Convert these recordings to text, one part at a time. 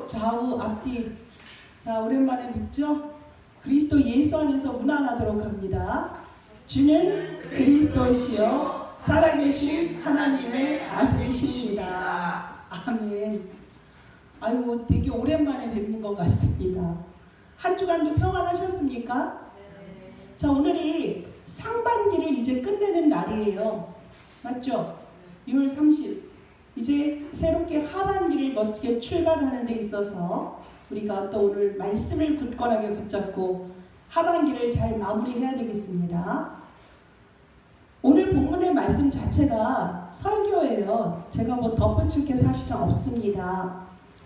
왼쪽, 좌우, 앞뒤. 자, 오랜만에 뵙죠? 그리스도 예수 안에서 문안하도록 합니다. 주는 그리스도시요 살아계신 하나님의 아들이십니다. 아멘. 아이고, 되게 오랜만에 뵙는 것 같습니다. 한 주간도 평안하셨습니까? 자, 오늘이 상반기를 이제 끝내는 날이에요. 맞죠? 6월 30. 이제 새롭게 하반기를 멋지게 출발하는 데 있어서 우리가 또 오늘 말씀을 굳건하게 붙잡고 하반기를 잘 마무리해야 되겠습니다. 오늘 본문의 말씀 자체가 설교예요. 제가 뭐 덧붙일 게 사실은 없습니다.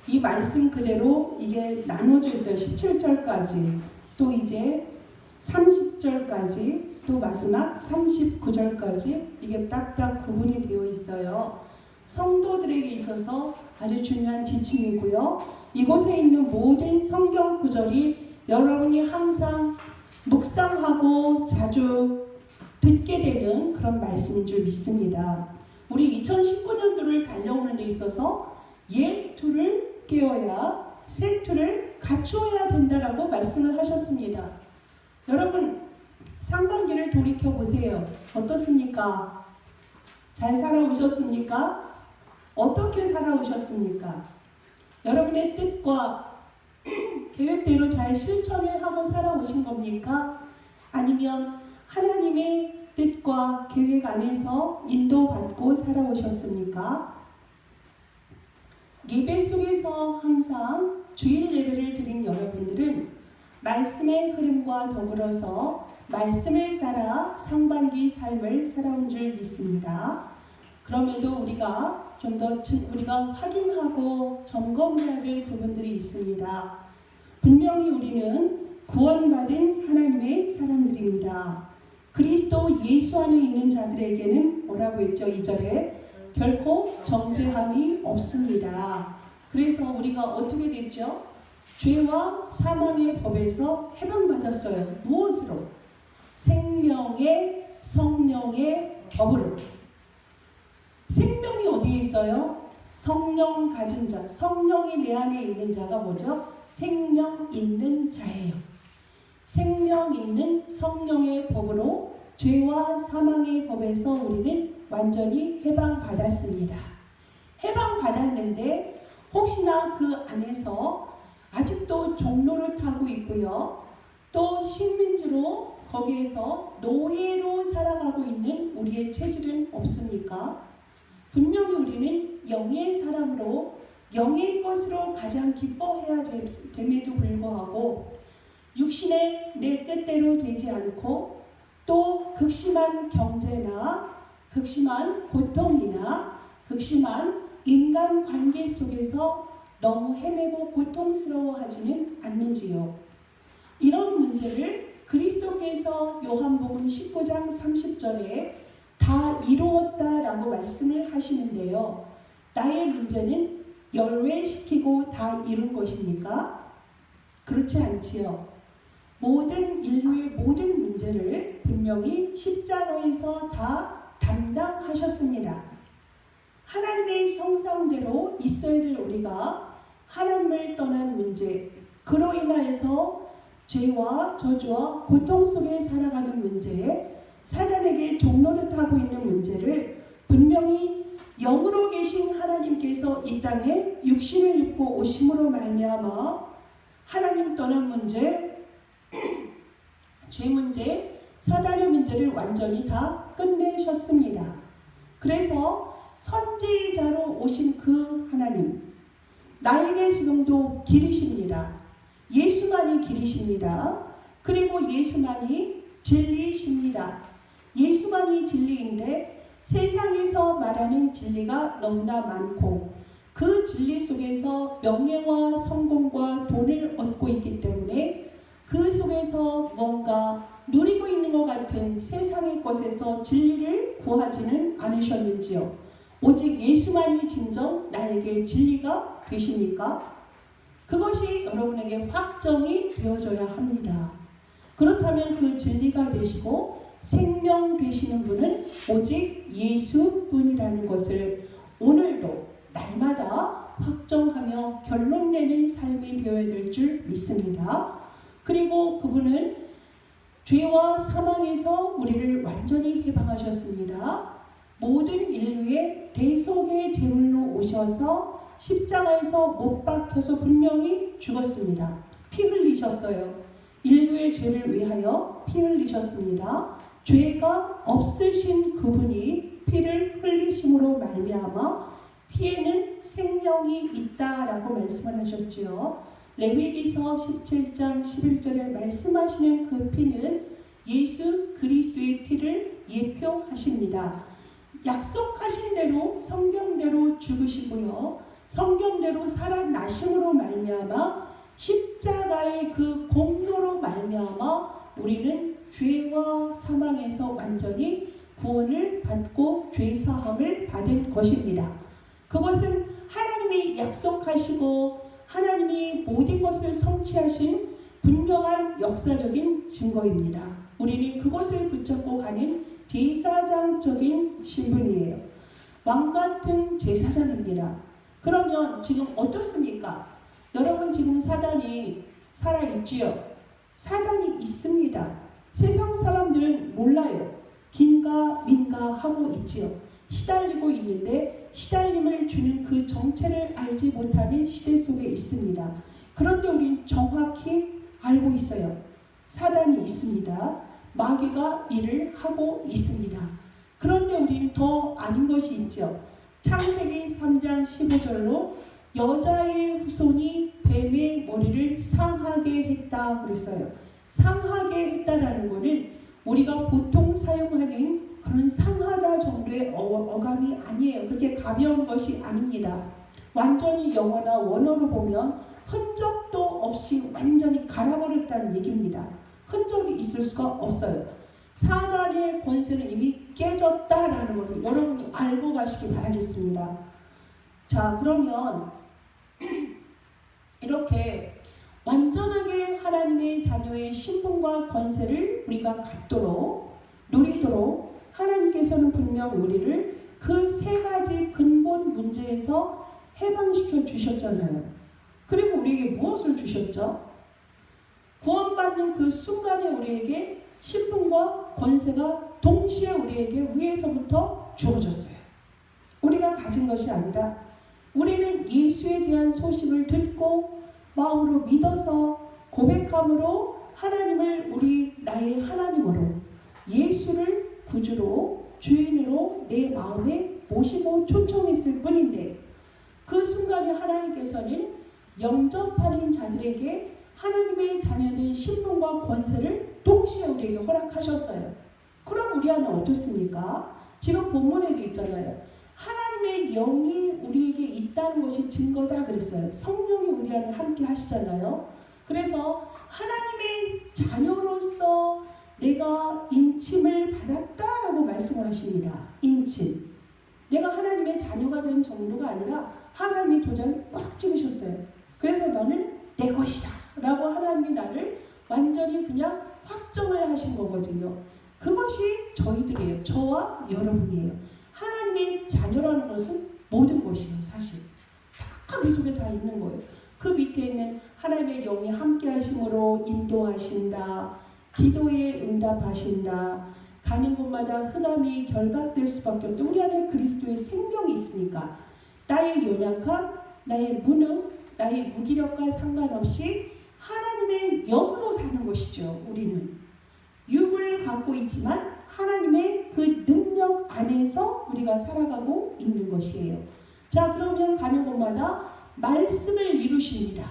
이 말씀 그대로 이게 나눠져 있어요. 17절까지 또 이제 30절까지 또 마지막 39절까지 이게 딱딱 구분이 되어 있어요. 성도들에게 있어서 아주 중요한 지침이고요. 이곳에 있는 모든 성경 구절이 여러분이 항상 묵상하고 자주 듣게 되는 그런 말씀인 줄 믿습니다. 우리 2019년도를 달려오는 데 있어서 옛 틀을 깨어야 새 틀을 갖추어야 된다라고 말씀을 하셨습니다. 여러분, 상반기를 돌이켜보세요. 어떻습니까? 잘 살아오셨습니까? 어떻게 살아오셨습니까? 여러분의 뜻과 계획대로 잘 실천을 하고 살아오신 겁니까? 아니면 하나님의 뜻과 계획 안에서 인도받고 살아오셨습니까? 예배 속에서 항상 주일 예배를 드린 여러분들은 말씀의 흐름과 더불어서 말씀을 따라 상반기 삶을 살아온 줄 믿습니다. 그럼에도 우리가 좀 더 우리가 확인하고 점검해야 될 부분들이 있습니다. 분명히 우리는 구원받은 하나님의 사람들입니다. 그리스도 예수 안에 있는 자들에게는 뭐라고 했죠? 2절에 결코 정죄함이 없습니다. 그래서 우리가 어떻게 됐죠? 죄와 사망의 법에서 해방받았어요. 무엇으로? 생명의 성령의 법으로. 생명이 어디에 있어요? 성령 가진 자, 성령이 내 안에 있는 자가 뭐죠? 생명 있는 자예요. 생명 있는 성령의 법으로 죄와 사망의 법에서 우리는 완전히 해방받았습니다. 해방받았는데 혹시나 그 안에서 아직도 종로를 타고 있고요. 또 식민지로 거기에서 노예로 살아가고 있는 우리의 체질은 없습니까? 분명히 우리는 영의 사람으로 영의 것으로 가장 기뻐해야 됨에도 불구하고 육신의 내 뜻대로 되지 않고 또 극심한 경제나 극심한 고통이나 극심한 인간관계 속에서 너무 헤매고 고통스러워하지는 않는지요. 이런 문제를 그리스도께서 요한복음 19장 30절에 다 이루었다라고 말씀을 하시는데요. 나의 문제는 열외시키고 다 이룬 것입니까? 그렇지 않지요. 모든 인류의 모든 문제를 분명히 십자가에서 다 담당하셨습니다. 하나님의 형상대로 있어야 될 우리가 하나님을 떠난 문제, 그로 인하여서 죄와 저주와 고통 속에 살아가는 문제에 사단에게 종노릇하고 있는 문제를 분명히 영으로 계신 하나님께서 이 땅에 육신을 입고 오심으로 말미암아 하나님 떠난 문제, 죄 문제, 사단의 문제를 완전히 다 끝내셨습니다. 그래서 선지자로 오신 그 하나님, 나에게 지금도 길이십니다. 예수만이 길이십니다. 그리고 예수만이 진리이십니다. 예수만이 진리인데 세상에서 말하는 진리가 너무나 많고 그 진리 속에서 명예와 성공과 돈을 얻고 있기 때문에 그 속에서 뭔가 누리고 있는 것 같은 세상의 것에서 진리를 구하지는 않으셨는지요. 오직 예수만이 진정 나에게 진리가 되십니까? 그것이 여러분에게 확정이 되어져야 합니다. 그렇다면 그 진리가 되시고 생명 되시는 분은 오직 예수뿐이라는 것을 오늘도 날마다 확정하며 결론 내는 삶이 되어야 될 줄 믿습니다. 그리고 그분은 죄와 사망에서 우리를 완전히 해방하셨습니다. 모든 인류의 대속의 제물로 오셔서 십자가에서 못 박혀서 분명히 죽었습니다. 피 흘리셨어요. 인류의 죄를 위하여 피 흘리셨습니다. 죄가 없으신 그분이 피를 흘리심으로 말미암아 피에는 생명이 있다라고 말씀을 하셨지요. 레위기서 17장 11절에 말씀하시는 그 피는 예수 그리스도의 피를 예표하십니다. 약속하신 대로 성경대로 죽으시고요. 성경대로 살아나심으로 말미암아 십자가의 그 공로로 말미암아 우리는 죄와 사망에서 완전히 구원을 받고 죄사함을 받은 것입니다. 그것은 하나님이 약속하시고 하나님이 모든 것을 성취하신 분명한 역사적인 증거입니다. 우리는 그것을 붙잡고 가는 제사장적인 신분이에요. 왕같은 제사장입니다. 그러면 지금 어떻습니까? 여러분 지금 사단이 살아있지요? 사단이 있습니다. 세상 사람들은 몰라요. 긴가 민가 하고 있지요. 시달리고 있는데 시달림을 주는 그 정체를 알지 못하는 시대 속에 있습니다. 그런데 우린 정확히 알고 있어요. 사단이 있습니다. 마귀가 일을 하고 있습니다. 그런데 우린 더 아는 것이 있죠. 창세기 3장 15절로 여자의 후손이 뱀의 머리를 상하게 했다 그랬어요. 상하게 했다라는 것은 우리가 보통 사용하는 그런 상하다 정도의 어감이 아니에요. 그렇게 가벼운 것이 아닙니다. 완전히 영어나 원어로 보면 흔적도 없이 완전히 갈아버렸다는 얘기입니다. 흔적이 있을 수가 없어요. 사단의 권세는 이미 깨졌다라는 것을 여러분이 알고 가시기 바라겠습니다. 자, 그러면 이렇게 완전하게 하나님의 자녀의 신분과 권세를 우리가 갖도록 누리도록 하나님께서는 분명 우리를 그 세 가지 근본 문제에서 해방시켜 주셨잖아요. 그리고 우리에게 무엇을 주셨죠? 구원받는 그 순간에 우리에게 신분과 권세가 동시에 우리에게 위에서부터 주어졌어요. 우리가 가진 것이 아니라 우리는 예수에 대한 소식을 듣고 마음으로 믿어서 고백함으로 하나님을 나의 하나님으로 예수를 구주로 주인으로 내 마음에 모시고 초청했을 뿐인데 그 순간에 하나님께서는 영접하는 자들에게 하나님의 자녀된 신분과 권세를 동시에 우리에게 허락하셨어요. 그럼 우리 안에 어떻습니까? 지금 본문에도 있잖아요. 하나님의 영이 우리에게 있다는 것이 증거다 그랬어요. 성령이 우리 안에 함께 하시잖아요. 그래서 하나님의 자녀로서 내가 인침을 받았다라고 말씀을 하십니다. 인침. 내가 하나님의 자녀가 된 정도가 아니라 하나님이 도장을 꽉 찍으셨어요. 그래서 너는 내 것이다 라고 하나님이 나를 완전히 그냥 확정을 하신 거거든요. 그것이 저희들이에요. 저와 여러분이에요. 하나님의 자녀라는 것은 모든 것이에요. 사실 다 그 속에 다 있는 거예요. 그 밑에 있는 하나님의 영이 함께 하심으로 인도하신다. 기도에 응답하신다. 가는 곳마다 흑암이 결박될 수밖에 없다. 우리 안에 그리스도의 생명이 있으니까 나의 연약함, 나의 무능, 나의 무기력과 상관없이 하나님의 영으로 사는 것이죠. 우리는 육을 갖고 있지만 하나님의 그 능력 안에서 우리가 살아가고 있는 것이에요. 자, 그러면 가는 곳마다 말씀을 이루십니다.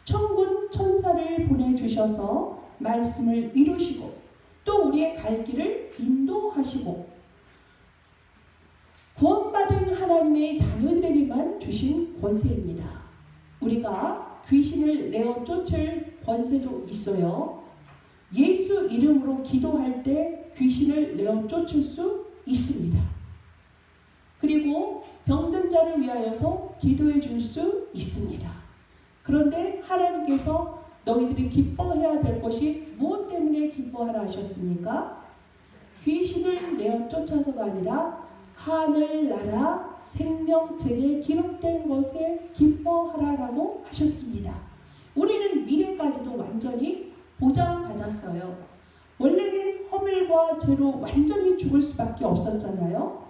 천군 천사를 보내주셔서 말씀을 이루시고 또 우리의 갈 길을 인도하시고 구원받은 하나님의 자녀들에게만 주신 권세입니다. 우리가 귀신을 내어 쫓을 권세도 있어요. 예수 이름으로 기도할 때 귀신을 내어 쫓을 수 있습니다. 그리고 병든 자를 위하여서 기도해 줄 수 있습니다. 그런데 하나님께서 너희들이 기뻐해야 될 것이 무엇 때문에 기뻐하라 하셨습니까? 귀신을 내어 쫓아서가 아니라 하늘나라 생명책에 기록된 것에 기뻐하라라고 하셨습니다. 우리는 미래까지도 완전히 보장받았어요. 원래는 허물과 죄로 완전히 죽을 수밖에 없었잖아요.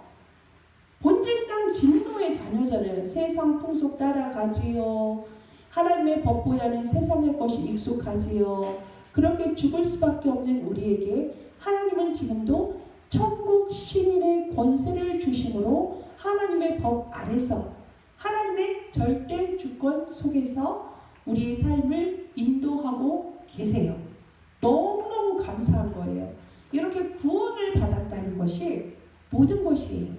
본질상 진노의 자녀잖아요. 세상 풍속 따라가지요. 하나님의 법보다는 세상의 것이 익숙하지요. 그렇게 죽을 수밖에 없는 우리에게 하나님은 지금도 천국 시민의 권세를 주심으로 하나님의 법 아래서 하나님의 절대 주권 속에서 우리의 삶을 인도하고 계세요. 너무너무 감사한 거예요. 이렇게 구원을 받았다는 것이 모든 것이에요.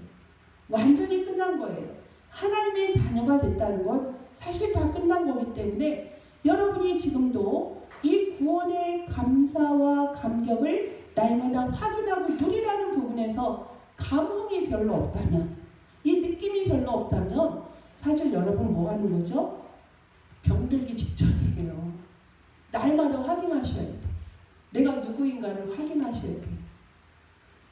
완전히 끝난 거예요. 하나님의 자녀가 됐다는 건 사실 다 끝난 거기 때문에 여러분이 지금도 이 구원의 감사와 감격을 날마다 확인하고 누리라는 부분에서 감흥이 별로 없다면, 이 느낌이 별로 없다면 사실 여러분 뭐 하는 거죠? 병들기 직전이에요. 날마다 확인하셔야 돼요. 내가 누구인가를 확인하셔야 돼요.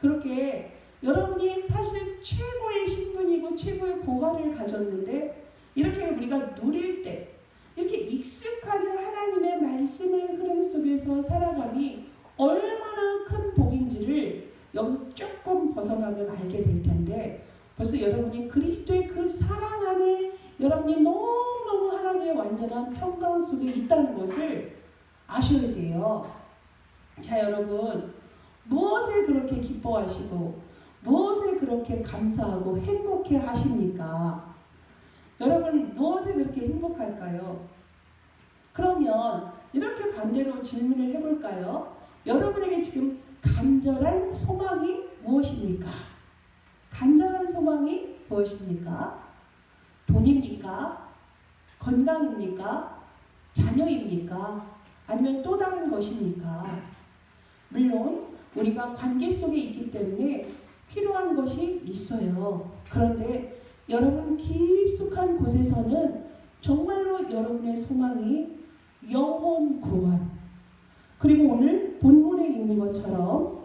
그렇게 여러분이 사실 최고의 신분이고 최고의 고관을 가졌는데 이렇게 우리가 누릴 때 이렇게 익숙하게 하나님의 말씀의 흐름 속에서 살아감이 얼마나 큰 복인지를 여기서 조금 벗어나면 알게 될 텐데 벌써 여러분이 그리스도의 그 사랑 안에 여러분이 너무너무 하나님의 완전한 평강 속에 있다는 것을 아셔야 돼요. 자, 여러분 무엇에 그렇게 기뻐하시고 무엇에 그렇게 감사하고 행복해 하십니까? 여러분 무엇에 그렇게 행복할까요? 그러면 이렇게 반대로 질문을 해볼까요? 여러분에게 지금 간절한 소망이 무엇입니까? 간절한 소망이 무엇입니까? 돈입니까? 건강입니까? 자녀입니까? 아니면 또 다른 것입니까? 물론 우리가 관계 속에 있기 때문에 필요한 것이 있어요. 그런데 여러분 깊숙한 곳에서는 정말로 여러분의 소망이 영혼 구원, 그리고 오늘 본문에 있는 것처럼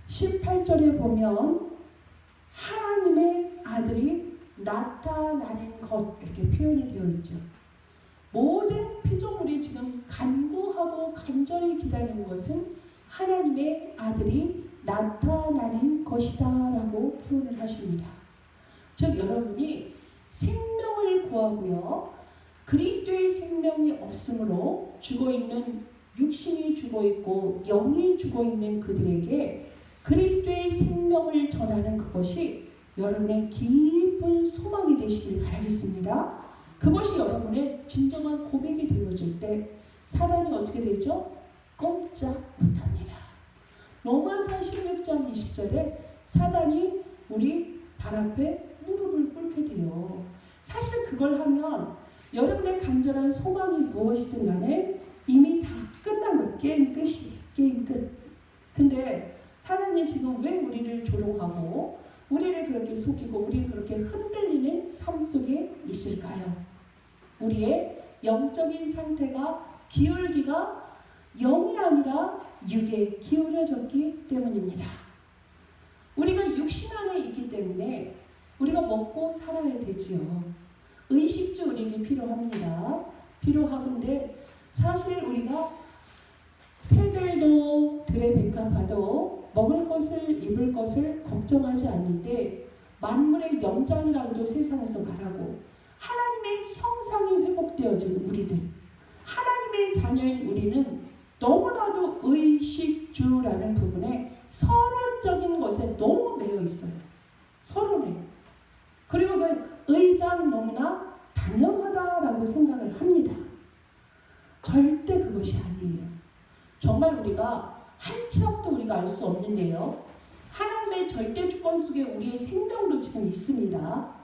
18절에 보면 하나님의 아들이 나타나는 것 이렇게 표현이 되어 있죠. 모든 피조물이 지금 간구하고 간절히 기다리는 것은 하나님의 아들이 나타나는 것이다 라고 표현을 하십니다. 즉 여러분이 생명을 구하고요, 그리스도의 생명이 없으므로 죽어있는 육신이 죽어있고 영이 죽어있는 그들에게 그리스도의 생명을 전하는 그것이 여러분의 깊은 소망이 되시길 바라겠습니다. 그것이 여러분의 진정한 고백이 되어질 때 사단이 어떻게 되죠? 꼼짝 못합니다. 로마서 16장 20절에 사단이 우리 발 앞에 무릎을 꿇게 돼요. 사실 그걸 하면 여러분의 간절한 소망이 무엇이든 간에 이미 다 끝난 거예요. 게임 끝이에요. 게임 끝. 근데 사단이 지금 왜 우리를 조롱하고 우리를 그렇게 속이고 우리를 그렇게 흔들리는 삶 속에 있을까요? 우리의 영적인 상태가 기울기가 영이 아니라 육에 기울여졌기 때문입니다. 우리가 육신 안에 있기 때문에 우리가 먹고 살아야 되지요. 의식주 우리에게 필요합니다. 필요하건데 사실 우리가 새들도 들의 백합화도 먹을 것을 입을 것을 걱정하지 않는데 만물의 영장이라고도 세상에서 말하고 하나님의 형상이 회복되어진 우리들, 하나님의 자녀인 우리는 너무나도 의식주라는 부분에 서론적인 것에 너무 매여 있어요. 서론에. 그리고 그 의당 너무나 당연하다라고 생각을 합니다. 절대 그것이 아니에요. 정말 우리가 한 치 앞도 우리가 알 수 없는데요. 하나님의 절대 주권 속에 우리의 생명도 지금 있습니다.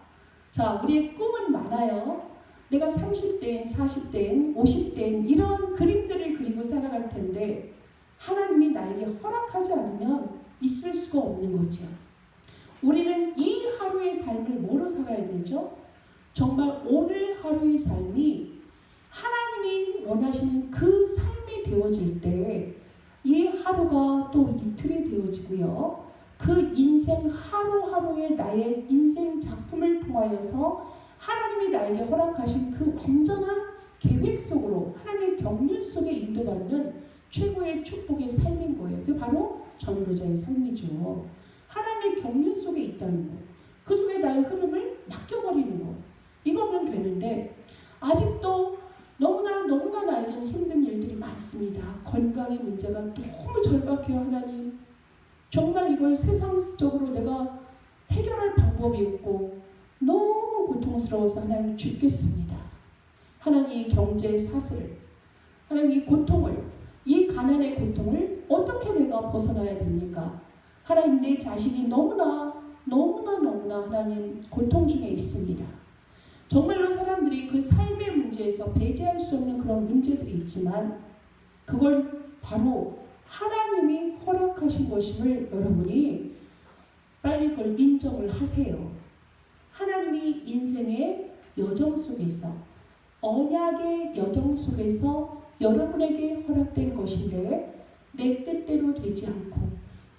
자, 우리의 꿈은 많아요. 내가 30대인, 40대인, 50대인 이런 그림들을 그리고 살아갈 텐데 하나님이 나에게 허락하지 않으면 있을 수가 없는 거죠. 우리는 이 하루의 삶을 뭐로 살아야 되죠? 정말 오늘 하루의 삶이 하나님이 원하시는 그 삶이 되어질 때 이 하루가 하루가 또 이틀이 되어지고요. 그 인생 하루하루의 나의 인생 작품을 통하여서 하나님이 나에게 허락하신 그 완전한 계획 속으로 하나님의 경륜 속에 인도받는 최고의 축복의 삶인 거예요. 그게 바로 전도자의 삶이죠. 하나님의 경륜 속에 있다는 거. 그 속에 나의 흐름을 맡겨버리는 거. 이거면 되는데 아직도 너무나 나에게는 힘든 일들이 많습니다. 건강의 문제가 너무 절박해요. 하나님. 정말 이걸 세상적으로 내가 해결할 방법이 없고 너무 고통스러워서 하나님 죽겠습니다. 하나님 이 경제의 사슬을, 하나님 이 고통을, 이 가난의 고통을 어떻게 내가 벗어나야 됩니까? 하나님 내 자신이 너무나 하나님 고통 중에 있습니다. 정말로 사람들이 그 삶의 문제에서 배제할 수 없는 그런 문제들이 있지만 그걸 바로 하나님이 허락하신 것임을 여러분이 빨리 그걸 인정을 하세요. 하나님이 인생의 여정 속에서 언약의 여정 속에서 여러분에게 허락된 것인데 내 뜻대로 되지 않고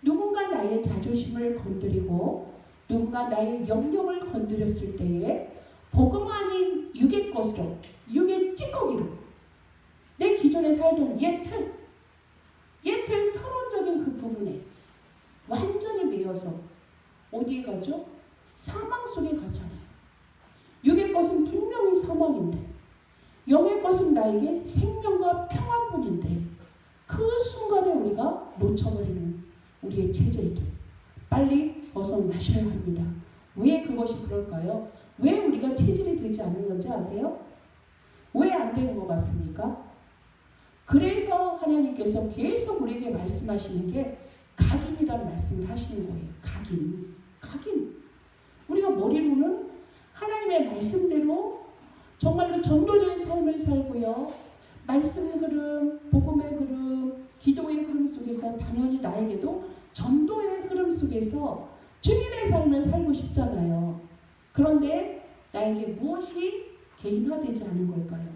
누군가 나의 자존심을 건드리고 누군가 나의 영역을 건드렸을 때에 복음 아닌 육의 것으로, 육의 찌꺼기로 내 기존에 살던 옛 틀 서론적인 그 부분에 완전히 매여서 어디에 가죠? 사망 속에 가잖아요. 육의 것은 분명히 사망인데 영의 것은 나에게 생명과 평안뿐인데 그 순간에 우리가 놓쳐버리는 우리의 체질들 빨리 벗어나셔야 합니다. 왜 그것이 그럴까요? 왜 우리가 체질이 되지 않는 건지 아세요? 왜 안 되는 것 같습니까? 그래서 하나님께서 계속 우리에게 말씀하시는 게 각인이라는 말씀을 하시는 거예요. 각인. 우리가 머리로는 하나님의 말씀대로 정말로 전도자의 삶을 살고요. 말씀의 흐름, 복음의 흐름, 기도의 흐름 속에서 당연히 나에게도 전도의 흐름 속에서 주님의 삶을 살고 싶잖아요. 그런데 나에게 무엇이 개인화되지 않은 걸까요?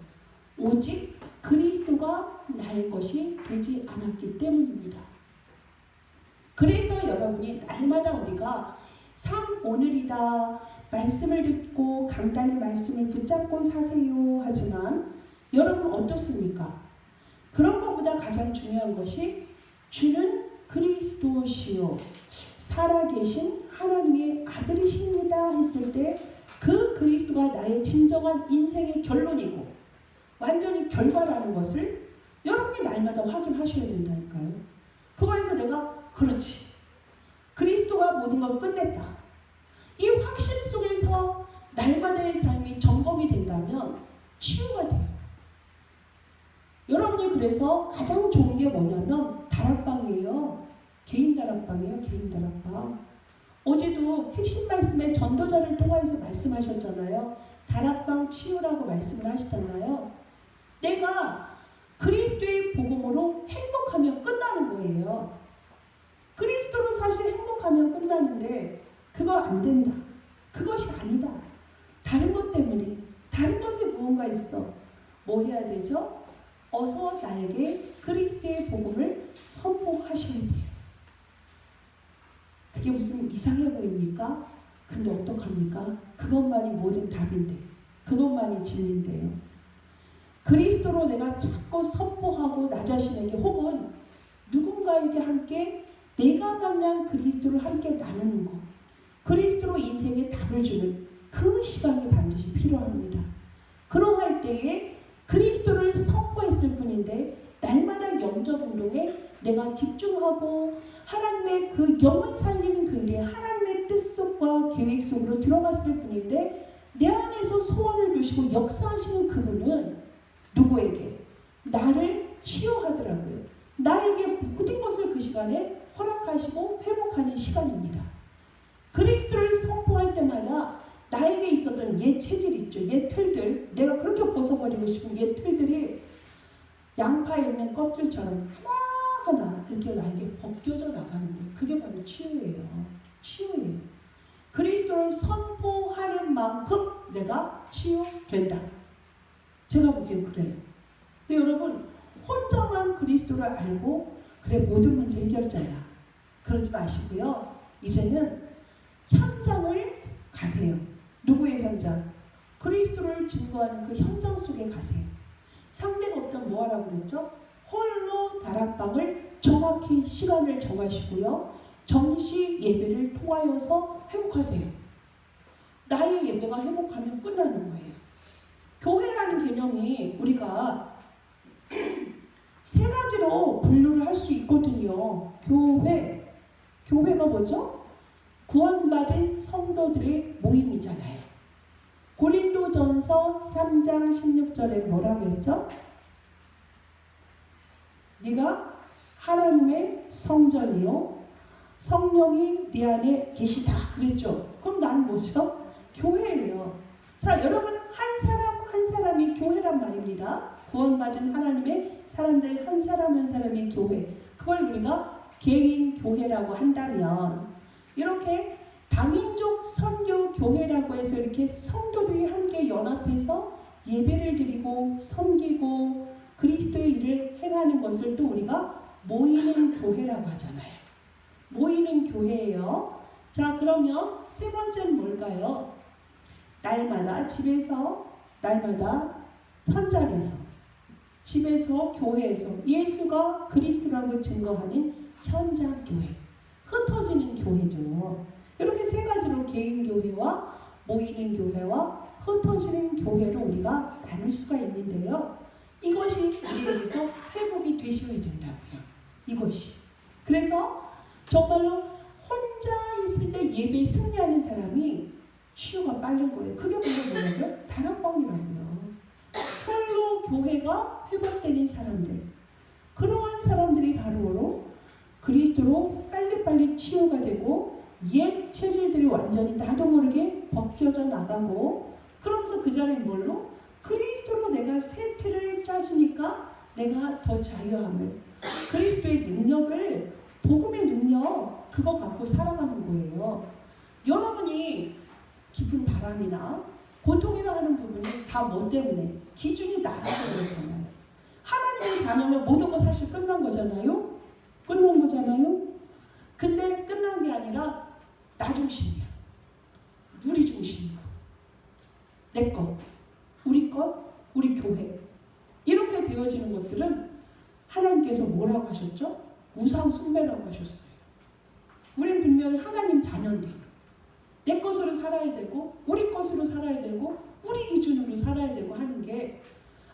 오직 그리스도가 나의 것이 되지 않았기 때문입니다. 그래서 여러분이 날마다 우리가 참 오늘이다 말씀을 듣고 강단의 말씀을 붙잡고 사세요 하지만 여러분 어떻습니까? 그런 것보다 가장 중요한 것이 주는 그리스도시요 살아계신 하나님의 아들이십니다 했을 때 그 그리스도가 나의 진정한 인생의 결론이고 완전히 결과라는 것을 여러분이 날마다 확인하셔야 된다니까요. 그거에서 내가 그렇지 그리스도가 모든 걸 끝냈다. 이 확신 속에서 날마다의 삶이 점검이 된다면 치유가 돼요. 여러분이 그래서 가장 좋은 게 뭐냐면 다락방이에요. 개인 다락방이에요. 개인 다락방. 어제도 핵심 말씀에 전도자를 통해서 말씀하셨잖아요. 다락방 치유라고 말씀을 하시잖아요. 내가 그리스도의 복음으로 행복하면 끝나는 거예요. 그리스도로 사실 행복하면 끝나는데 그거 안 된다. 그것이 아니다. 다른 것 때문에 다른 것에 무언가 있어. 뭐 해야 되죠? 어서 나에게 그리스도의 복음을 선포하셔야 돼요. 그게 무슨 이상해 보입니까? 근데 어떡합니까? 그것만이 모든 답인데 그것만이 진리인데요. 그리스도로 내가 자꾸 선포하고 나 자신에게 혹은 누군가에게 함께 내가 만난 그리스도를 함께 나누는 것 그리스도로 인생에 답을 주는 그 시간이 반드시 필요합니다. 그러할 때에 그리스도를 선포했을 뿐인데 날마다 영적 운동에 내가 집중하고 하나님의 그 영을 살리는 그 일에 하나님의 뜻속과 계획 속으로 들어갔을 뿐인데 내 안에서 소원을 두시고 역사하시는 그분은 누구에게? 나를 치유하더라고요. 나에게 모든 것을 그 시간에 허락하시고 회복하는 시간입니다. 그리스도를 선포할 때마다 나에게 있었던 옛 체질 있죠. 옛 틀들 내가 그렇게 벗어버리고 싶은 옛 틀들이 양파에 있는 껍질처럼 하나하나 이렇게 나에게 벗겨져 나가는 거예요. 그게 바로 치유예요. 치유예요. 그리스도를 선포하는 만큼 내가 치유된다. 제가 보기엔 그래요. 근데 여러분 혼자만 그리스도를 알고 그래 모든 문제 해결자야. 그러지 마시고요. 이제는 현장을 가세요. 누구의 현장? 그리스도를 증거하는 그 현장 속에 가세요. 상대가 없던 뭐 하라고 그랬죠? 홀로 다락방을 정확히 시간을 정하시고요. 정시 예배를 통하여서 회복하세요. 나의 예배가 회복하면 끝나는 거예요. 교회라는 개념이 우리가 세 가지로 분류를 할 수 있거든요. 교회가 뭐죠? 구원받은 성도들의 모임이잖아요. 고린도전서 3장 16절에 뭐라고 했죠? 네가 하나님의 성전이요 성령이 네 안에 계시다 그랬죠. 그럼 난 뭐죠? 교회예요. 자, 여러분 한 사람 한 사람이 교회란 말입니다. 구원받은 하나님의 사람들 한 사람 한 사람이 교회. 그걸 우리가 개인 교회라고 한다면 이렇게 다민족 선교 교회라고 해서 이렇게 성도들이 함께 연합해서 예배를 드리고 섬기고 그리스도의 일을 행하는 것을 또 우리가 모이는 교회라고 하잖아요. 모이는 교회예요. 자, 그러면 세 번째는 뭘까요? 날마다 집에서, 날마다 현장에서, 집에서, 교회에서 예수가 그리스도라고 증거하는 현장 교회, 흩어지는 교회죠. 이렇게 세 가지로 개인 교회와 모이는 교회와 흩어지는 교회로 우리가 나눌 수가 있는데요. 이것이 우리에게서 회복이 되셔야 된다고요. 이것이. 그래서 정말로 혼자 있을 때 예배에 승리하는 사람이 치유가 빠른 거예요. 그게 뭐냐고요? 다락방이라고요. 홀로 교회가 회복되는 사람들. 그러한 사람들이 바로 그리스도로 빨리빨리 치유가 되고 옛 체질들이 완전히 나도 모르게 벗겨져 나가고 그러면서 그 자리에 뭘로? 그리스도로 내가 새 틀을 짜주니까 내가 더 자유함을 그리스도의 능력을 복음의 능력 그거 갖고 살아가는 거예요. 여러분이 깊은 바람이나 고통이라 하는 부분이 다 뭐 때문에? 기준이 나라서 그렇잖아요. 하나님의 자녀면 모든 거 사실 끝난 거잖아요. 끝난 거잖아요. 근데 끝난 게 아니라 나 중심이야. 우리 중심이고 내 것, 우리 것, 우리 교회 이렇게 되어지는 것들은 하나님께서 뭐라고 하셨죠? 우상 숭배라고 하셨어요. 우리는 분명히 하나님 자녀인데 내 것으로 살아야 되고 우리 것으로 살아야 되고 우리 기준으로 살아야 되고 하는 게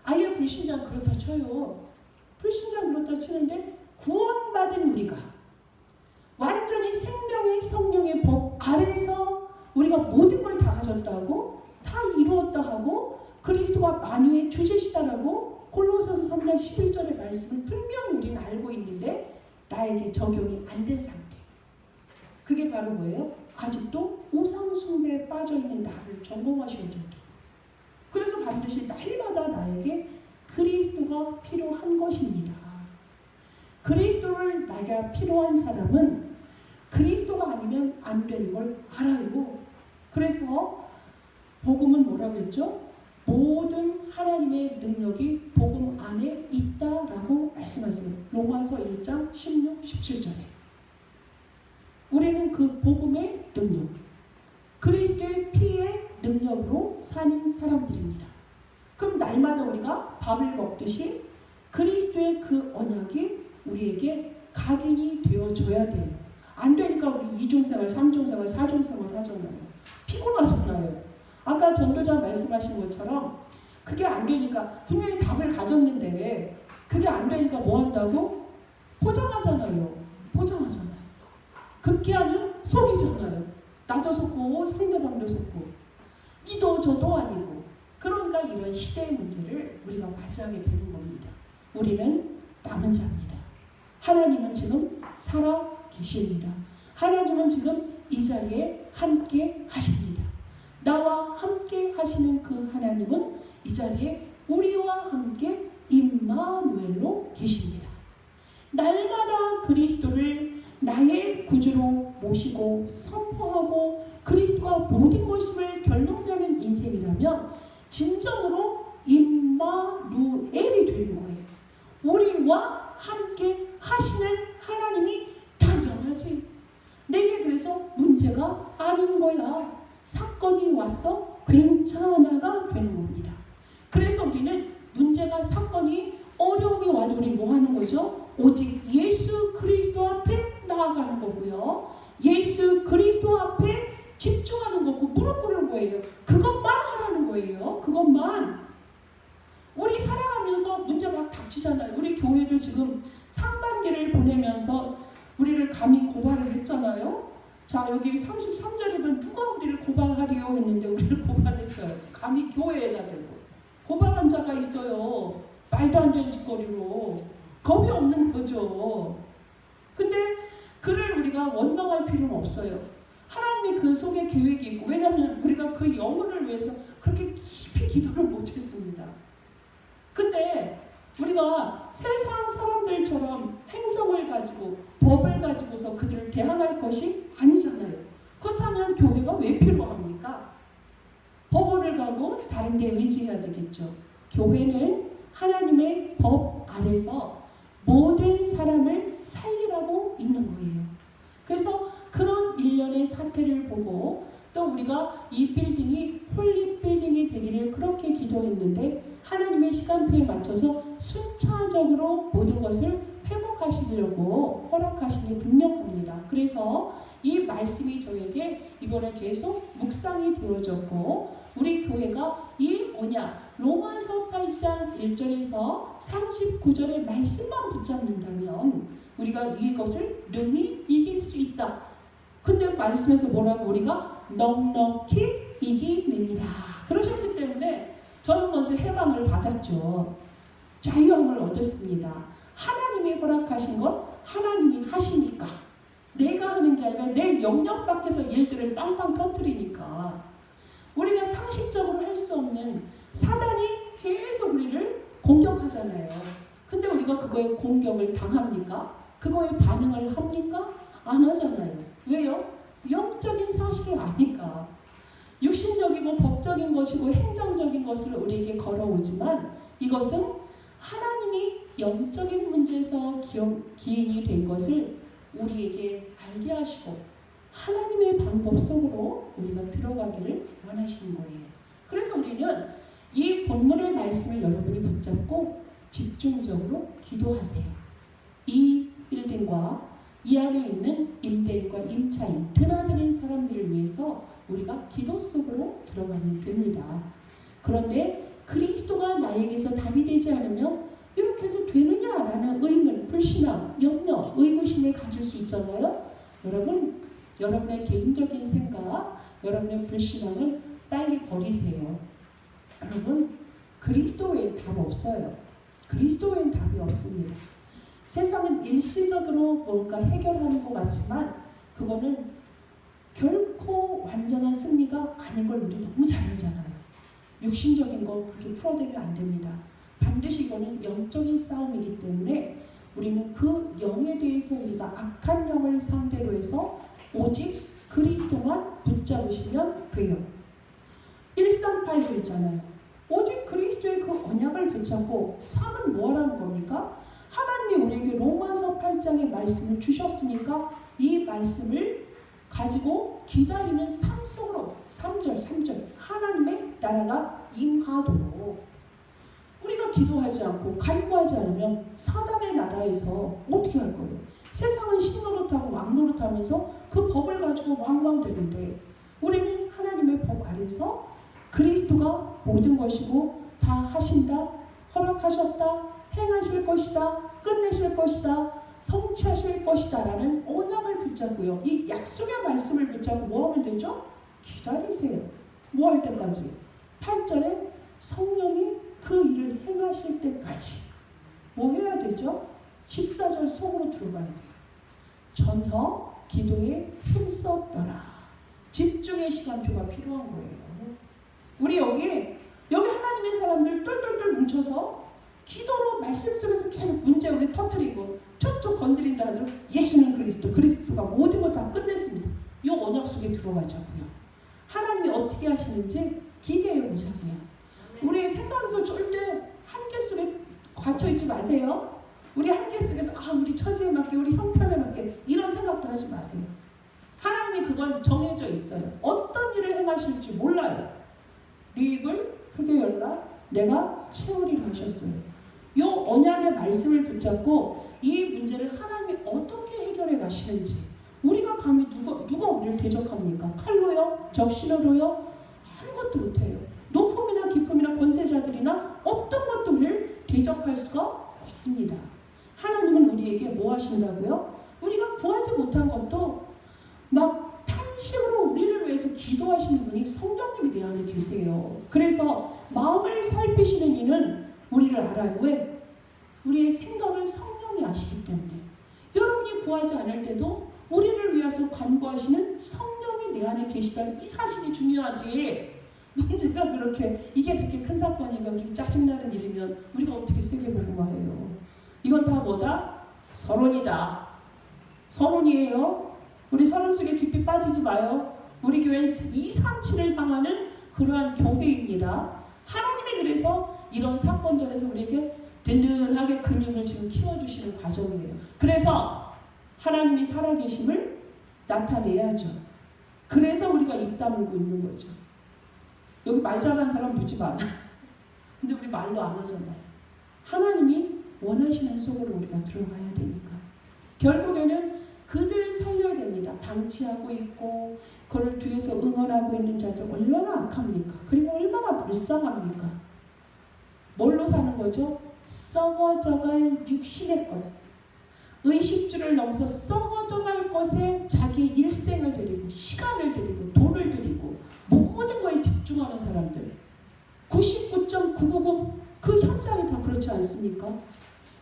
아예 불신자 그렇다 쳐요. 불신자 그렇다 치는데 구원받은 우리가 완전히 생명의 성령의 법 아래서 우리가 모든 걸 다 가졌다고 다 이루었다 하고 그리스도가 만유의 주제시다라고 골로새서 3장 11절의 말씀을 분명히 우리는 알고 있는데 나에게 적용이 안 된 상태. 그게 바로 뭐예요? 아직도 우상 숭배에 빠져있는 나를 점검하셔야 된다. 그래서 반드시 날마다 나에게 그리스도가 필요한 것입니다. 그리스도를 내가 필요한 사람은 그리스도가 아니면 안 되는 걸 알아요. 그래서 복음은 뭐라고 했죠? 모든 하나님의 능력이 복음 안에 있다라고 말씀하세요. 로마서 1장 16, 17절에. 우리는 그 복음의 능력, 그리스도의 피의 능력으로 사는 사람들입니다. 그럼 날마다 우리가 밥을 먹듯이 그리스도의 그 언약이 우리에게 각인이 되어줘야 돼요. 안 되니까 우리 2중생활, 3중생활, 4중생활 하잖아요. 피곤하잖아요. 아까 전도자 말씀하신 것처럼 그게 안 되니까 분명히 답을 가졌는데 그게 안 되니까 뭐 한다고? 포장하잖아요. 포장하잖아요. 급기야는 속이잖아요. 나도 속고 상대방도 속고 니도 저도 아니고 그러니까 이런 시대의 문제를 우리가 맞이하게 되는 겁니다. 우리는 남은 자입니다. 하나님은 지금 살아 계십니다. 하나님은 지금 이 자리에 함께 하십니다. 나와 함께 하시는 그 하나님은 이 자리에 우리와 함께 임마누엘로 계십니다. 날마다 그리스도를 나의 구주로 모시고 선포하고 그리스도가 모든 것임을 결론내는 인생이라면 진정으로 임마누엘이 되는 거예요. 우리와 함께 하시는 하나님이 당연하지. 내게 그래서 문제가 아닌 거야. 사건이 와서 괜찮아가 되는 겁니다. 그래서 우리는 문제가 사건이 어려움이 와도 우리 뭐 하는 거죠? 오직 예수 그리스도 앞에 나아가는 거고요. 예수 그리스도 앞에 집중하는 거고 무릎 꿇는 거예요. 그것만 하라는 거예요. 그것만. 우리 살아가면서 문제 막 닥치잖아요. 우리 교회도 지금 상반기를 보내면서 우리를 감히 고발을 했잖아요. 자, 여기 33절이면 누가 우리를 고발하리요 했는데 우리를 고발했어요. 감히 교회에다 대고 고발한 자가 있어요. 말도 안 되는 짓거리로. 겁이 없는 거죠. 근데 그를 우리가 원망할 필요는 없어요. 하나님이 그 속에 계획이 있고, 왜냐하면 우리가 그 영혼을 위해서 그렇게 깊이 기도를 못했습니다. 근데 우리가 세상 사람들처럼 행정을 가지고 법을 가지고서 그들을 대항할 것이 아니잖아요. 그렇다면 교회가 왜 필요합니까? 법원을 가고 다른 데 의지해야 되겠죠. 교회는 하나님의 법 아래서 모든 사람을 살리라고 있는 거예요. 그래서 그런 일련의 사태를 보고 또 우리가 이 빌딩이 홀리 빌딩이 되기를 그렇게 기도했는데 하나님의 시간표에 맞춰서 순차적으로 모든 것을 회복하시려고 허락하시니 분명합니다. 그래서 이 말씀이 저에게 이번에 계속 묵상이 되어졌고 우리 교회가 이 뭐냐 로마서 8장 1절에서 39절의 말씀만 붙잡는다면 우리가 이것을 능히 이길 수 있다. 근데 말씀에서 뭐라고 우리가 넉넉히 이기느니라 그러셨기 때문에 저는 먼저 해방을 받았죠. 자유함을 얻었습니다. 하나님이 허락하신 것 하나님이 하시니까 내가 하는 게 아니라 내 영역 밖에서 일들을 빵빵 터뜨리니까 우리가 상식적으로 할 수 없는 사단이 계속 우리를 공격하잖아요. 근데 우리가 그거에 공격을 당합니까? 그거에 반응을 합니까? 안 하잖아요. 왜요? 영적인 사실을 아니까. 육신적이고 법적인 것이고 행정적인 것을 우리에게 걸어오지만 이것은 하나님이 영적인 문제에서 기인이 된 것을 우리에게 알게 하시고 하나님의 방법 속으로 우리가 들어가기를 원하시는 거예요. 그래서 우리는 이 본문의 말씀을 여러분이 붙잡고 집중적으로 기도하세요. 이 빌딩과 이 안에 있는 임대인과 임차인, 드나드는 사람들을 위해서 우리가 기도 속으로 들어가면 됩니다. 그런데 그리스도가 나에게서 답이 되지 않으면 이렇게 해서 되느냐라는 의문, 불신앙, 염려, 의구심을 가질 수 있잖아요. 여러분, 여러분의 개인적인 생각, 여러분의 불신앙을 빨리 버리세요. 여러분, 그리스도 외엔 답 없어요. 그리스도 외엔 답이 없습니다. 세상은 일시적으로 뭔가 해결하는 것 같지만 그거는 결코 완전한 승리가 아닌 걸 우리 너무 잘 알잖아요. 육신적인 거 그렇게 풀어대면 안 됩니다. 반드시 이거는 영적인 싸움이기 때문에 우리는 그 영에 대해서 우리가 악한 영을 상대로 해서 오직 그리스도만 붙잡으시면 돼요. 138절 있잖아요. 오직 그리스도의 그 언약을 붙잡고 삶은 뭐라는 겁니까? 하나님이 우리에게 로마서 8장의 말씀을 주셨으니까 이 말씀을 가지고 기다리는 삶 속으로 3절 하나님의 나라가 임하도록 우리가 기도하지 않고 간구하지 않으면 사단의 나라에서 어떻게 할 거예요? 세상은 신노릇하고 왕노릇하면서 그 법을 가지고 왕왕되는데 우리는 하나님의 법 아래서 그리스도가 모든 것이고 다 하신다, 허락하셨다, 행하실 것이다, 끝내실 것이다, 성취하실 것이다 라는 언약을 붙잡고요. 이 약속의 말씀을 붙잡고 뭐 하면 되죠? 기다리세요. 뭐 할 때까지? 8절에 성령이 그 일을 행하실 때까지 뭐 해야 되죠? 14절 속으로 들어가야 돼요. 전혀 기도에 힘썼더라. 집중의 시간표가 필요한 거예요. 우리 여기 하나님의 사람들 똘똘똘 뭉쳐서 기도로 말씀 속에서 계속 문제 우리 터뜨리고 툭툭 건드린다 하더라도 예수는 그리스도가 모든 거 다 끝냈습니다. 이 언약 속에 들어가자고요. 하나님이 어떻게 하시는지 기대해 보자고요. 우리의 생각에서 절대 한계 속에 갇혀있지 마세요. 우리 한계 속에서 우리 처지에 맞게 우리 형편에 맞게 이런 생각도 하지 마세요. 하나님이 그건 정해져 있어요. 어떤 일을 행하실지 몰라요. 네 입을 크게 열라 내가 채우리라 하셨어요. 이 언약의 말씀을 붙잡고 이 문제를 하나님이 어떻게 해결해 가시는지 우리가 감히 누가 우리를 대적합니까? 칼로요? 적신호로요? 아무것도 못해요. 높음이나 기쁨이나 권세자들이나 어떤 것도 우리를 대적할 수가 없습니다. 하나님은 우리에게 뭐 하신다고요? 우리가 구하지 못한 것도 막 탄식으로 우리를 위해서 기도하시는 분이 성령님이 내 안에 계세요. 그래서 마음을 살피시는 이는 우리를 알아요. 왜? 우리의 생각을 성령이 아시기 때문에. 여러분이 구하지 않을 때도 우리를 위해서 간구하시는 성령이 내 안에 계시다는 이 사실이 중요하지. 문제가 이게 그렇게 큰 사건이니까 우리 짜증나는 일이면 우리가 어떻게 세계복음화해요? 이건 다 뭐다? 서론이다. 서론이에요. 우리 서론 속에 깊이 빠지지 마요. 우리 교회는 237을 향하는 그러한 교회입니다. 하나님이 그래서 이런 사건도 해서 우리에게 든든하게 근육을 지금 키워주시는 과정이에요. 그래서 하나님이 살아계심을 나타내야죠. 그래서 우리가 입 다물고 있는 거죠. 여기 말 잘하는 사람 묻지 마라. 근데 우리 말로 안 하잖아요. 하나님이 원하시는 속으로 우리가 들어가야 되니까. 결국에는 그들 살려야 됩니다. 방치하고 있고 그를 뒤에서 응원하고 있는 자들 얼마나 악합니까? 그리고 얼마나 불쌍합니까? 뭘로 사는 거죠? 썩어져갈 육신의 것. 의식주를 넘어서 썩어져갈 것에 자기 일생을 드리고 시간을 드리고 돈을 드리고 모든 거에 집중하는 사람들. 99.999 그 현장이 다 그렇지 않습니까?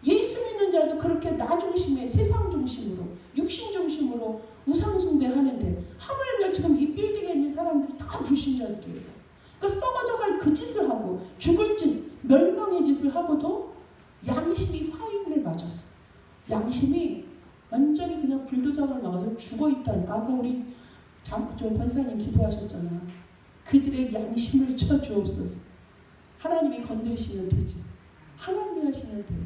예수 믿는 자도 그렇게 나 중심에 세상 중심으로 육신 중심으로 우상 숭배하는데 하물며 지금 이 빌딩에 있는 사람들이 다 불신자들이에요. 그러니까 썩어져갈 그 짓을 하고 죽을 짓, 멸망의 짓을 하고도 양심이 화인을 맞았어. 양심이 완전히 그냥 불도장을 막아서 죽어있다니까. 아까 우리 권사님 기도하셨잖아. 그들의 양심을 쳐주옵소서. 하나님이 건드리시면 되지. 하나님이 하시면 돼요.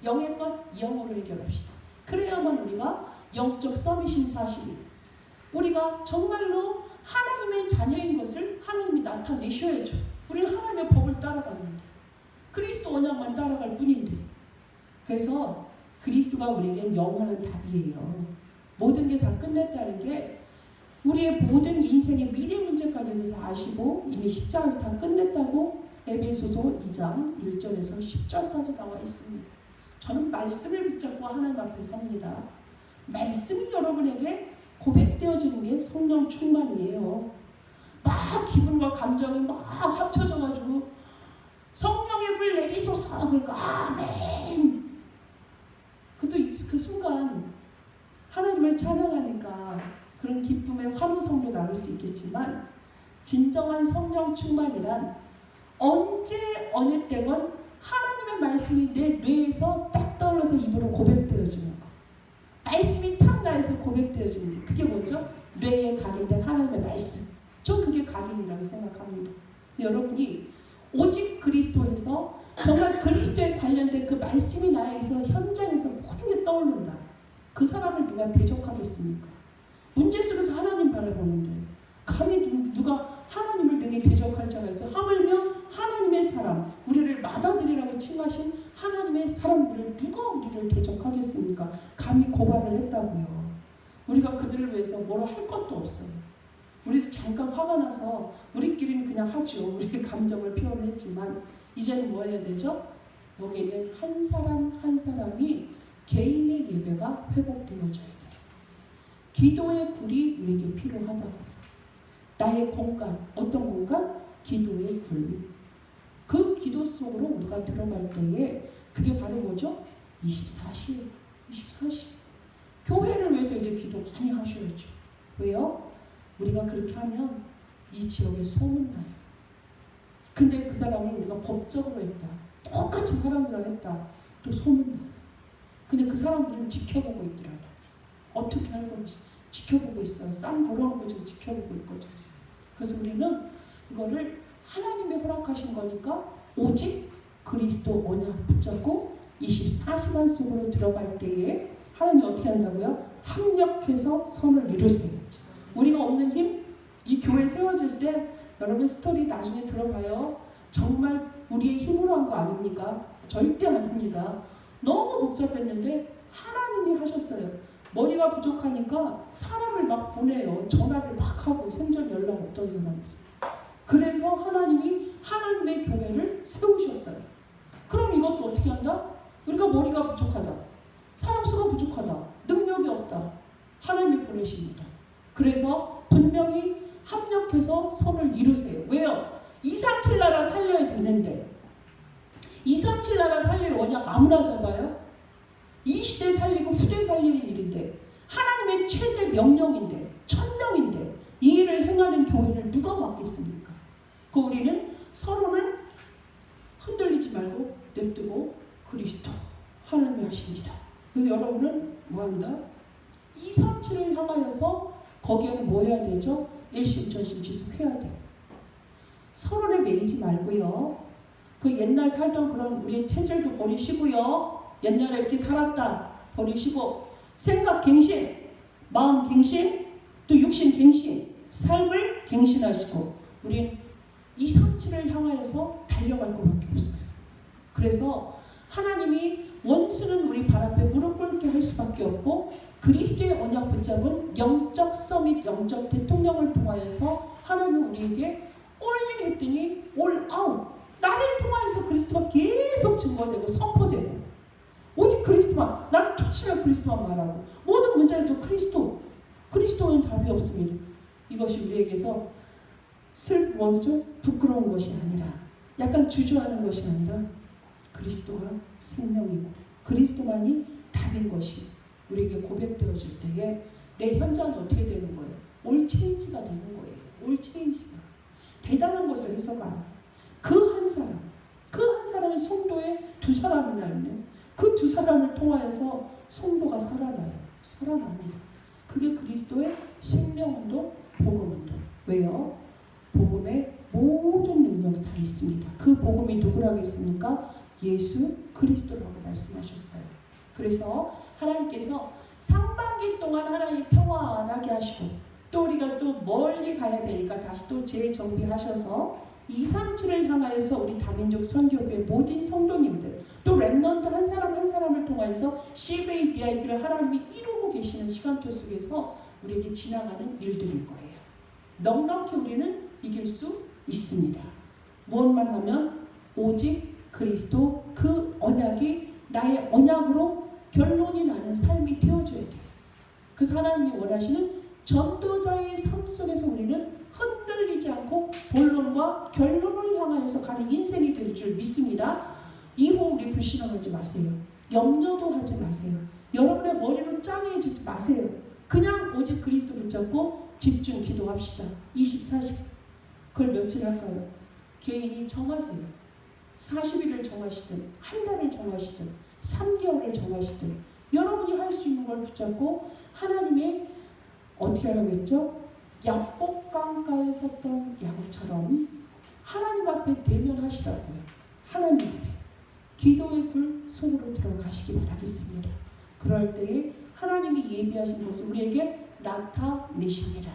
영의 것 영으로 해결합시다. 그래야만 우리가 영적 서밋인 사실이 우리가 정말로 하나님의 자녀인 것을 하나님이 나타내셔야죠. 우리는 하나님의 법을 따라가는데 그리스도 언약만 따라갈 뿐인데. 그래서 그리스도가 우리에게 영원한 답이에요. 모든 게 다 끝냈다는 게 우리의 모든 인생의 미래 문제까지도 다 아시고 이미 십자가에서 다 끝냈다고 에베소서 2장 1절에서 10절까지 나와 있습니다. 저는 말씀을 붙잡고 하나님 앞에 섭니다. 말씀이 여러분에게 고백되어지는 게 성령 충만이에요. 막 기분과 감정이 막 합쳐져가지고 성령의 불 내리소서 그러니까 아멘. 그 순간 하나님을 찬양하니까 그런 기쁨의 환호성도 나올 수 있겠지만 진정한 성령 충만이란 언제 어느 때건 하나님의 말씀이 내 뇌에서 딱 떠올라서 입으로 고백되어지는 거. 말씀이 탁 나에서 고백되어지는 게 그게 뭐죠? 뇌에 각인된 하나님의 말씀. 전 그게 각인이라고 생각합니다. 여러분이 오직 그리스도에서 정말 그리스도에 관련된 그 말씀이 나에서 현장에서 모든 게 떠오른다. 그 사람을 누가 대적하겠습니까? 문제 속에서 하나님 바라보는데 감히 누가 하나님을 능히 대적할 자가 있어. 하물며 하나님의 사람, 우리를 맏아들이라고 칭하신 하나님의 사람들을 누가 우리를 대적하겠습니까? 감히 고발을 했다고요. 우리가 그들을 위해서 뭐라 할 것도 없어요. 우리도 잠깐 화가 나서 우리끼리는 그냥 하죠. 우리의 감정을 표현했지만 이제는 뭐 해야 되죠? 여기는 한 사람 한 사람이 개인의 예배가 회복되어져야 돼요. 기도의 굴이 우리에게 필요하다고요. 나의 공간, 어떤 공간? 기도의 굴. 그 기도 속으로 우리가 들어갈 때에 그게 바로 뭐죠? 24시예요. 24시. 교회를 위해서 이제 기도 많이 하셔야죠. 왜요? 우리가 그렇게 하면 이 지역에 소문나요. 근데 그 사람을 우리가 법적으로 했다. 똑같이 사람들랑 했다. 또 소문나요. 근데 그 사람들은 지켜보고 있더라고요. 어떻게 할 건지 지켜보고 있어요. 쌍 돌아오는 거 지금 지켜보고 있거든요. 그래서 우리는 이거를 하나님이 허락하신 거니까 오직 그리스도 언약 붙잡고 24시간 속으로 들어갈 때에 하나님이 어떻게 한다고요? 합력해서 선을 이루세요. 우리가 없는 힘, 이 교회 세워질 때 여러분 스토리 나중에 들어봐요. 정말 우리의 힘으로 한 거 아닙니까? 절대 아닙니다. 너무 복잡했는데 하나님이 하셨어요. 머리가 부족하니까 사람을 막 보내요. 전화를 막 하고 생전 연락 없던 사람들. 그래서 하나님이 하나님의 교회를 세우셨어요. 그럼 이것도 어떻게 한다? 우리가 머리가 부족하다. 사람 수가 부족하다. 능력이 없다. 하나님이 보내십니다. 그래서 분명히 합력해서 선을 이루세요. 왜요? 237 나라 살려야 되는데 237 나라 살릴 언약 아무나 잡아요? 이 시대 살리고 후대 살리는 일인데 하나님의 최대 명령인데 천명인데 이 일을 행하는 교회를 누가 맡겠습니까? 그 우리는 서로는 흔들리지 말고 냅두고 그리스도 하나님이 하십니다. 그래서 여러분은 뭐한다? 237을 향하여서 거기에는 뭐 해야 되죠? 일심전심 지속해야 돼요. 서론에 매이지 말고요. 그 옛날 살던 그런 우리의 체질도 버리시고요. 옛날에 이렇게 살았다 버리시고 생각 갱신, 마음 갱신, 또 육신 갱신, 삶을 갱신하시고 우린 237을 향하여서 달려갈 것밖에 없어요. 그래서 하나님이 원수는 우리 발 앞에 무릎 꿇게 할 수밖에 없고 그리스도의 언약 붙잡은 영적 서밋, 영적 대통령을 통하여서 하나님은 우리에게 올인 했더니 올 아웃. 나를 통하여서 그리스도가 계속 증거되고 선포되고 오직 그리스도만, 나는 tou치면 그리스도만 말하고 모든 문제는 또 그리스도는 답이 없습니다. 이것이 우리에게서 뭐죠? 부끄러운 것이 아니라 약간 주저하는 것이 아니라 그리스도가 생명이고 그리스도만이 답인 것이 우리에게 고백되어질 때에 내 현장이 어떻게 되는 거예요? 올 체인지가 되는 거예요. 올 체인지가 대단한 것을 해서가 아니에요. 그 한 사람의 성도에 두 사람이나 있는 그 두 사람을 통하여서 성도가 살아납니다. 그게 그리스도의 생명운동, 복음운동. 왜요? 복음에 모든 능력이 다 있습니다. 그 복음이 누구라겠습니까? 예수 그리스도라고 말씀하셨어요. 그래서 하나님께서 상반기 동안 하나님 평안하게 하시고 또 우리가 또 멀리 가야 되니까 다시 또 재정비하셔서 237을 향하여서 우리 다민족 선교교회 모든 성도님들 또 렘넌트 한 사람 한 사람을 통해서 CVDIP를 하나님이 이루고 계시는 시간표 속에서 우리에게 지나가는 일들일 거예요. 넉넉히 우리는 이길 수 있습니다. 무엇만 하면 오직 그리스도 그 언약이 나의 언약으로 결론이 나는 삶이 되어줘야 돼요. 그래서 하나님이 원하시는 전도자의 삶 속에서 우리는 흔들리지 않고 본론과 결론을 향하여서 가는 인생이 될 줄 믿습니다. 이후 우리 불신앙하지 마세요. 염려도 하지 마세요. 여러분의 머리로 짱해지지 마세요. 그냥 오직 그리스도 붙잡고 집중 기도합시다. 24시간. 그걸 며칠 할까요? 개인이 정하세요. 40일을 정하시든 한 달을 정하시든 3개월을 정하시든 여러분이 할 수 있는 걸 붙잡고 하나님의 어떻게 하라고 했죠? 야복강가에 섰던 양처럼 하나님 앞에 대면하시라고요. 하나님 앞에 기도의 불 속으로 들어가시기 바라겠습니다. 그럴 때에 하나님이 예비하신 것을 우리에게 나타내십니다.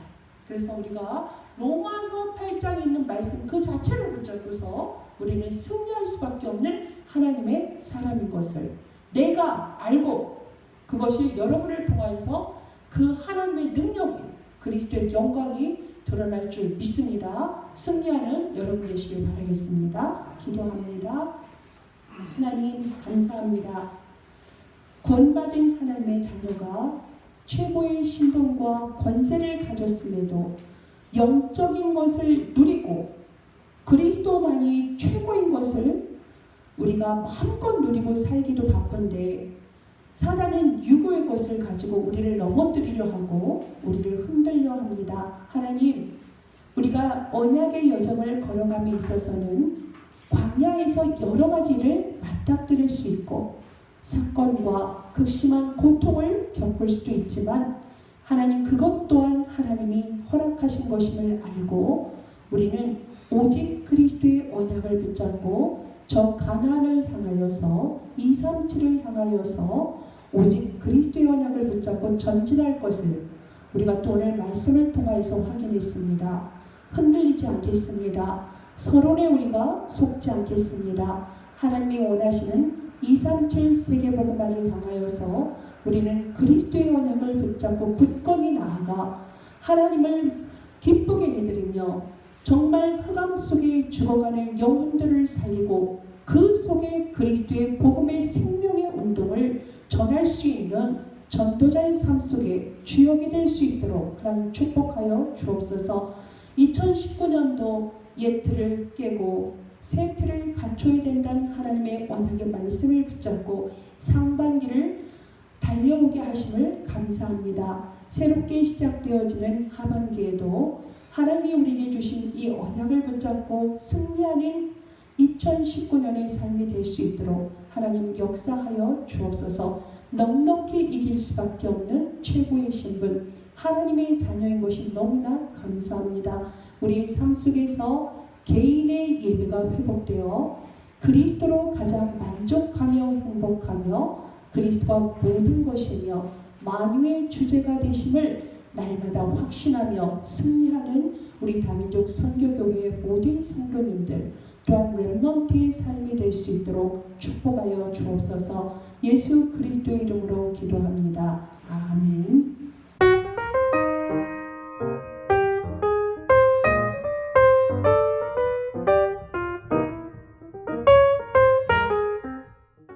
그래서 우리가 로마서 8장에 있는 말씀 그 자체를 붙잡고서 우리는 승리할 수밖에 없는 하나님의 사람인 것을 내가 알고 그것이 여러분을 통하여서 그 하나님의 능력이 그리스도의 영광이 드러날 줄 믿습니다. 승리하는 여러분 되시길 바라겠습니다. 기도합니다. 하나님 감사합니다. 구원받은 하나님의 자녀가 최고의 신분과 권세를 가졌음에도 영적인 것을 누리고 그리스도만이 최고인 것을 우리가 마음껏 누리고 살기도 바쁜데 사단은 유고의 것을 가지고 우리를 넘어뜨리려 하고 우리를 흔들려 합니다. 하나님, 우리가 언약의 여정을 걸어감에 있어서는 광야에서 여러 가지를 맞닥뜨릴 수 있고 사건과 극심한 고통을 겪을 수도 있지만 하나님 그것 또한 하나님이 허락하신 것임을 알고 우리는 오직 그리스도의 언약을 붙잡고 저 가나안을 향하여서 237을 향하여서 오직 그리스도의 언약을 붙잡고 전진할 것을 우리가 또 오늘 말씀을 통하여서 확인했습니다. 흔들리지 않겠습니다. 서론에 우리가 속지 않겠습니다. 하나님이 원하시는 237 세계복음화를 향하여서 우리는 그리스도의 언약을 붙잡고 굳건히 나아가 하나님을 기쁘게 해드리며 정말 흑암 속에 죽어가는 영혼들을 살리고 그 속에 그리스도의 복음의 생명의 운동을 전할 수 있는 전도자의 삶 속에 주역이 될 수 있도록 하나님 축복하여 주옵소서. 2019년도 옛 틀을 깨고 새 틀을 갖춰야 된다는 하나님의 언약의 말씀을 붙잡고 상반기를 달려오게 하심을 감사합니다. 새롭게 시작되어지는 하반기에도 하나님이 우리에게 주신 이 언약을 붙잡고 승리하는 2019년의 삶이 될 수 있도록 하나님 역사하여 주옵소서. 넉넉히 이길 수밖에 없는 최고의 신분 하나님의 자녀인 것이 너무나 감사합니다. 우리의 삶 속에서 개인의 예배가 회복되어 그리스도로 가장 만족하며 행복하며 그리스도가 모든 것이며 만유의 주제가 되심을 날마다 확신하며 승리하는 우리 다민족 선교교회의 모든 성도님들 또한 렘넌트의 삶이 될 수 있도록 축복하여 주옵소서. 예수 그리스도의 이름으로 기도합니다.